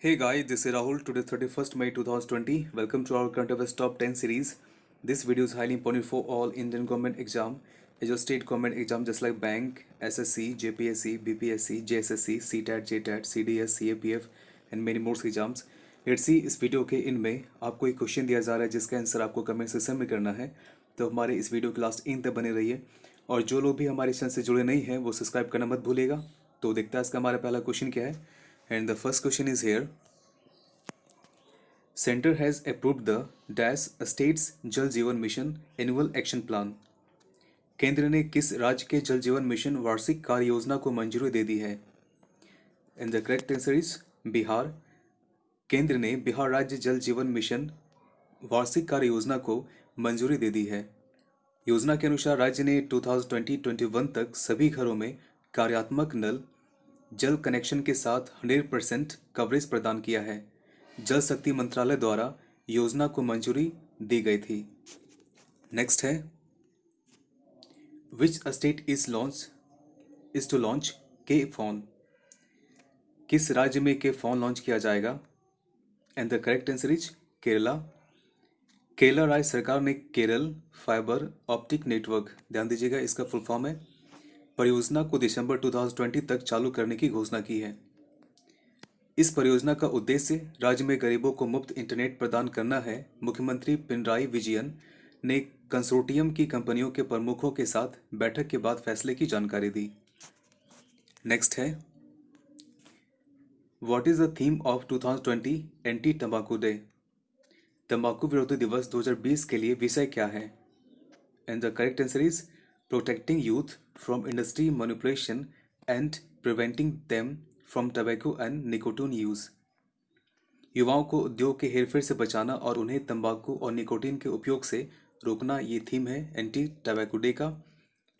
Hey guys, this is Rahul. Today 31st May 2020. Welcome to our Current Affairs Top 10 series. This video is highly important for all Indian government exam. As your state government exam just like bank, SSC, JPSC, BPSC, JSSC, CTAT, JTAT, CDS, CAPF and many more exams. Let's see इस video के इनमें आपको एक question दिया जा रहा है जिसका आंसर आपको कमेंट सेक्शन में करना है। तो हमारे इस वीडियो के लास्ट इन तक बने रहिए और जो लोग भी हमारे चैनल से जुड़े नहीं हैं वो सब्सक्राइब करना मत भूलिएगा। तो देखता है इसका हमारा पहला क्वेश्चन क्या है। And the first question is here. Center has approved the Dash States Jal Jeevan Mission Annual Action Plan. केंद्र ने किस राज्य के जल जीवन मिशन वार्षिक कार्य योजना को मंजूरी दे दी है? And the correct answer is Bihar. केंद्र ने बिहार राज्य जल जीवन मिशन वार्षिक कार्य योजना को मंजूरी दे दी है। योजना के अनुसार राज्य ने 2020-21 तक सभी घरों में कार्यात्मक नल जल कनेक्शन के साथ 100% कवरेज प्रदान किया है। जल शक्ति मंत्रालय द्वारा योजना को मंजूरी दी गई थी। नेक्स्ट है, which state is to launch K phone? किस राज्य में के फोन लॉन्च किया जाएगा? And the correct answer is Kerala. Kerala राज्य सरकार ने केरल फाइबर ऑप्टिक नेटवर्क, ध्यान दीजिएगा इसका फुल फॉर्म है, परियोजना को दिसंबर 2020 तक चालू करने की घोषणा की है। इस परियोजना का उद्देश्य राज्य में गरीबों को मुफ्त इंटरनेट प्रदान करना है। मुख्यमंत्री पिनराई विजयन ने कंसोर्टियम की कंपनियों के प्रमुखों के साथ बैठक के बाद फैसले की जानकारी दी। नेक्स्ट है, what is the theme of 2020 anti तंबाकू डे? तंबाकू विरोधी दिवस 2020 के लिए विषय क्या है? And the correct answer is protecting youth from industry manipulation and preventing them from tobacco and nicotine use. युवाओं को उद्योग के हेरफेर से बचाना और उन्हें तंबाकू और निकोटीन के उपयोग से रोकना, ये थीम है एंटी टबैको डे का।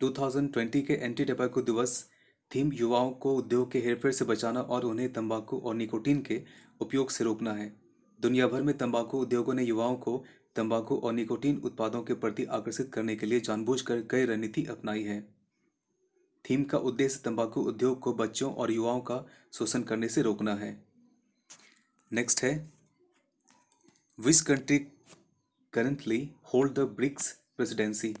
2020 के एंटी टबैको दिवस थीम युवाओं को उद्योग के हेरफेर से बचाना और उन्हें तंबाकू और निकोटीन के उपयोग से रोकना है। दुनिया भर में तंबाकू उद्योगों ने युवाओं को तंबाकू और निकोटीन उत्पादों के प्रति आकर्षित करने के लिए जानबूझकर कई रणनीति अपनाई है। थीम का उद्देश्य तंबाकू उद्योग को बच्चों और युवाओं का शोषण करने से रोकना है। नेक्स्ट है, which country currently hold the BRICS presidency?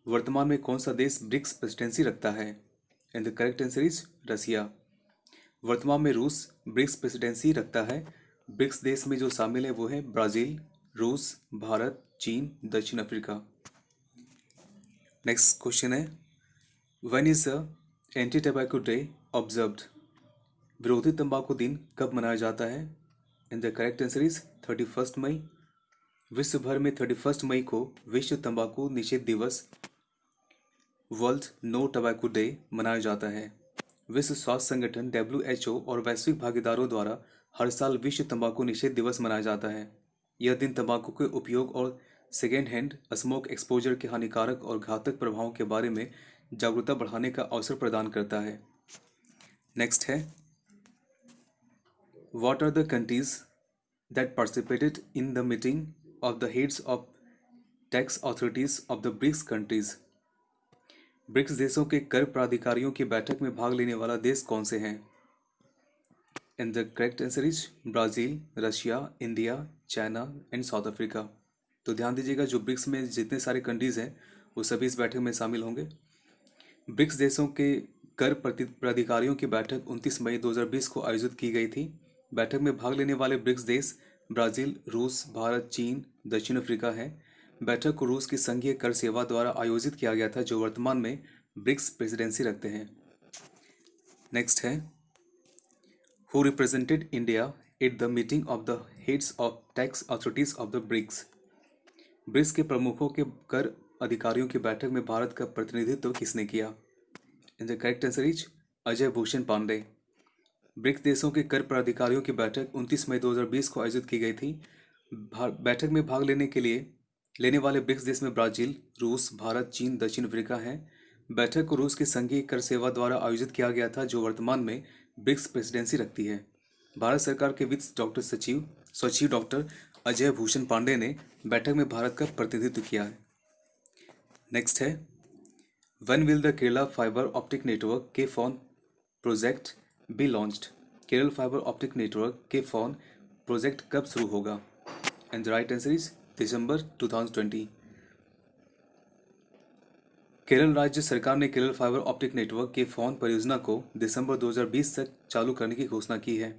वर्तमान में कौन सा देश ब्रिक्स प्रेसिडेंसी रखता है? And the correct answer is Russia. वर्तमान में रूस ब्रिक्स प्रेसिडेंसी रखता है। ब्रिक्स देश में जो शामिल है वो है ब्राजील, रूस, भारत, चीन, दक्षिण अफ्रीका। नेक्स्ट क्वेश्चन है, when is the anti tobacco day observed? विरोधी तंबाकू दिन कब मनाया जाता है? And the correct answer is 31 मई। विश्व भर में 31 मई को विश्व तंबाकू निषेध दिवस, वर्ल्ड नो टबैको डे मनाया जाता है। विश्व स्वास्थ्य संगठन WHO और वैश्विक भागीदारों द्वारा हर साल विश्व तंबाकू निषेध दिवस मनाया जाता है। यह दिन तंबाकू के उपयोग और सेकेंड हैंड स्मोक एक्सपोजर के हानिकारक और घातक प्रभावों के बारे में जागरूकता बढ़ाने का अवसर प्रदान करता है। नेक्स्ट है, what are the countries that participated in the meeting of the heads of tax authorities of the BRICS countries? BRICS देशों के कर प्राधिकारियों की बैठक में भाग लेने वाला देश कौन से हैं? And the correct answer is Brazil, Russia, India, China and south Africa. तो ध्यान दीजिएगा, जो ब्रिक्स में जितने सारे कंट्रीज हैं वो सभी इस बैठक में शामिल होंगे। ब्रिक्स देशों के कर प्राधिकारियों की बैठक 29 मई 2020 को आयोजित की गई थी। बैठक में भाग लेने वाले ब्रिक्स देश ब्राज़ील, रूस, भारत, चीन, दक्षिण अफ्रीका है। बैठक को रूस की संघीय कर सेवा द्वारा आयोजित किया गया था, जो वर्तमान में ब्रिक्स प्रेसिडेंसी रखते हैं। नेक्स्ट है, who represented India at the meeting of the heads of tax authorities of the BRICS? BRICS के प्रमुखों के कर अधिकारियों की बैठक में भारत का प्रतिनिधित्व किसने किया? The correct answer is Ajay Bhushan Pandey. BRICS देशों के कर प्राधिकारियों की बैठक 29 मई 2020 को आयोजित की गई थी। बैठक में भाग लेने वाले ब्रिक्स देश में ब्राज़ील, रूस, भारत, चीन, दक्षिण अफ्रीका हैं। बैठक को रूस की संघीय कर सेवा द्वारा आयोजित किया गया था, जो वर्तमान में ब्रिक्स प्रेसिडेंसी रखती है। भारत सरकार के वित्त सचिव डॉक्टर अजय भूषण पांडे ने बैठक में भारत का प्रतिनिधित्व किया है। नेक्स्ट है, when will the Kerala fibre optic network K FON project be launched? Kerala fibre optic network K FON project कब शुरू होगा? And the right answer is December 2020। Kerala राज्य सरकार ने Kerala fibre optic network K FON परियोजना को दिसंबर 2020 तक चालू करने की घोषणा की है।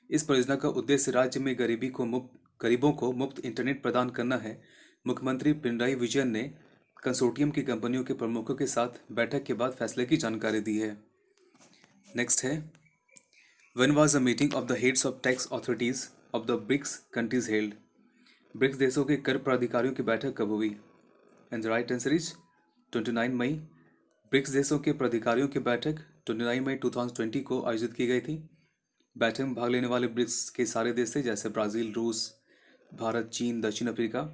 इस परियोजना का उद्देश्य राज्य में गरीबों को मुफ्त इंटरनेट प्रदान करना है। मुख्यमंत्री पिनराई विजयन ने कंसोर्टियम की कंपनियों के प्रमुखों के साथ बैठक के बाद फैसले की जानकारी दी है। नेक्स्ट है, when was the meeting of the heads of tax authorities of the BRICS countries held? BRICS देशों के कर प्राधिकारियों की बैठक कब हुई? And the right answer is 29 मई। ब्रिक्स देशों के प्राधिकारियों की बैठक 29 मई 2020 को आयोजित की गई थी। बैठक में भाग लेने वाले ब्रिक्स के सारे देश थे, जैसे ब्राज़ील, रूस, भारत, चीन, दक्षिण अफ्रीका।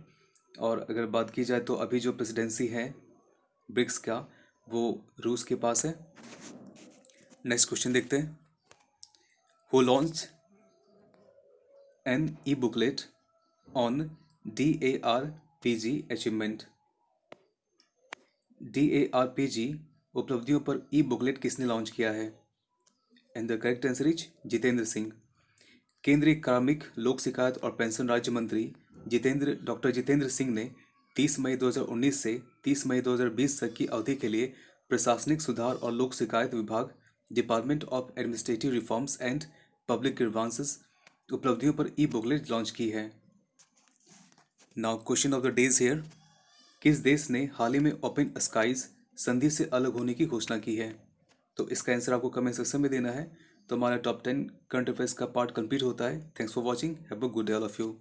और अगर बात की जाए तो अभी जो प्रेसिडेंसी है ब्रिक्स का, वो रूस के पास है। नेक्स्ट क्वेश्चन देखते हैं। Who launch an e booklet on DARPG achievement? DARPG उपलब्धियों पर ई बुकलेट किसने लॉन्च किया है? And the correct answer is Jitendra Singh. केंद्रीय कार्मिक, लोक शिकायत और पेंशन राज्य मंत्री डॉक्टर जितेंद्र सिंह ने 30 मई 2019 से 30 मई 2020 तक की अवधि के लिए प्रशासनिक सुधार और लोक शिकायत विभाग, department of administrative reforms and public grievances उपलब्धियों पर ई बुकलेट लॉन्च की है। Now question of the days here. किस देश ने हाल ही में ओपन स्काईज संधि से अलग होने की घोषणा की है? तो इसका आंसर आपको कमेंट सेक्शन में देना है। तो हमारा टॉप 10 करंट अफेयर्स का पार्ट कंप्लीट होता है। Thanks for watching. Have a good day all of you.